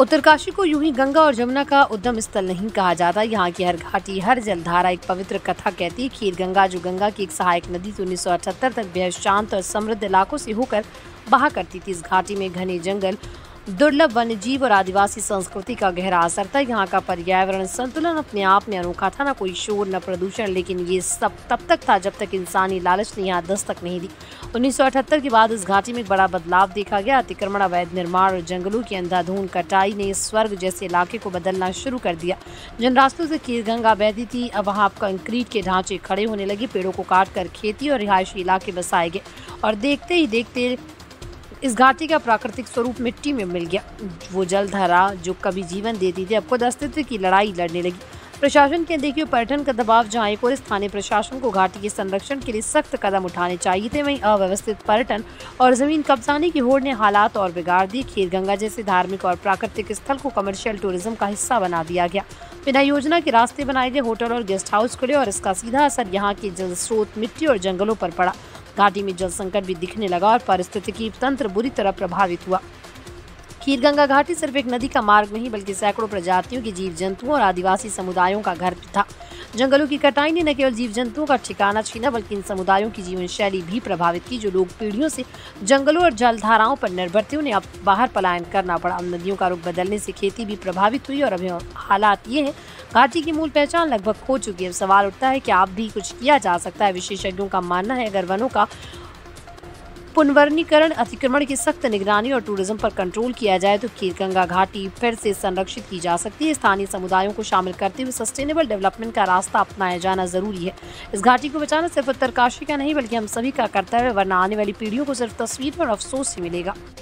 उत्तरकाशी को यूं ही गंगा और जमुना का उद्गम स्थल नहीं कहा जाता। यहाँ की हर घाटी, हर जलधारा एक पवित्र कथा कहती है। खीर गंगा, जो गंगा की एक सहायक नदी थी, 1978 तक बेहद शांत और समृद्ध इलाकों से होकर बहा करती थी। इस घाटी में घने जंगल, दुर्लभ वन्य जीव और आदिवासी संस्कृति का गहरा असर था। यहाँ का पर्यावरण संतुलन अपने आप में अनोखा था, न कोई शोर न प्रदूषण, लेकिन ये सब तब तक था जब तक इंसानी लालच ने यहाँ दस्तक नहीं दी। 1978 के बाद इस घाटी में एक बड़ा बदलाव देखा गया। अतिक्रमण, अवैध निर्माण और जंगलों की अंधाधुंध कटाई ने इस स्वर्ग जैसे इलाके को बदलना शुरू कर दिया। जिन रास्तों से खीर गंगा बहती थी, अब वहाँ कंक्रीट के ढांचे खड़े होने लगे। पेड़ों को काटकर खेती और रिहायशी इलाके बसाए गए और देखते ही देखते इस घाटी का प्राकृतिक स्वरूप मिट्टी में मिल गया। वो जलधारा जो कभी जीवन देती थी, अब खुद अस्तित्व की लड़ाई लड़ने लगी। प्रशासन के देखिए पर्यटन का दबाव जहाँ एक और, स्थानीय प्रशासन को घाटी के संरक्षण के लिए सख्त कदम उठाने चाहिए थे, वहीं अव्यवस्थित पर्यटन और जमीन कब्जाने की होड़ ने हालात और बिगाड़ दिए। खीर गंगा जैसे धार्मिक और प्राकृतिक स्थल को कमर्शियल टूरिज्म का हिस्सा बना दिया गया। बिना योजना के रास्ते बनाए गए, होटल और गेस्ट हाउस खुले और इसका सीधा असर यहाँ के जल स्रोत, मिट्टी और जंगलों पर पड़ा। घाटी में जल संकट भी दिखने लगा और पारिस्थितिकी तंत्र बुरी तरह प्रभावित हुआ। खीर गंगा घाटी सिर्फ एक नदी का मार्ग नहीं, बल्कि सैकड़ों प्रजातियों के जीव जंतुओं और आदिवासी समुदायों का घर था। जंगलों की कटाई ने न केवल जीव जंतुओं का ठिकाना छीना, बल्कि इन समुदायों की जीवन शैली भी प्रभावित की। जो लोग पीढ़ियों से जंगलों और जलधाराओं पर निर्भर थे, उन्हें अब बाहर पलायन करना पड़ा। नदियों का रुख बदलने से खेती भी प्रभावित हुई और अभी हालात ये है, घाटी की मूल पहचान लगभग खो चुकी है। सवाल उठता है कि आप भी कुछ किया जा सकता है। विशेषज्ञों का मानना है, अगर वनों का पुनर्वनीकरण, अतिक्रमण की सख्त निगरानी और टूरिज्म पर कंट्रोल किया जाए तो खीर गंगा घाटी फिर से संरक्षित की जा सकती है। स्थानीय समुदायों को शामिल करते हुए सस्टेनेबल डेवलपमेंट का रास्ता अपनाया जाना जरूरी है। इस घाटी को बचाना सिर्फ उत्तरकाशी का नहीं, बल्कि हम सभी का कर्तव्य है, वरना आने वाली पीढ़ियों को सिर्फ तस्वीर पर अफसोस ही मिलेगा।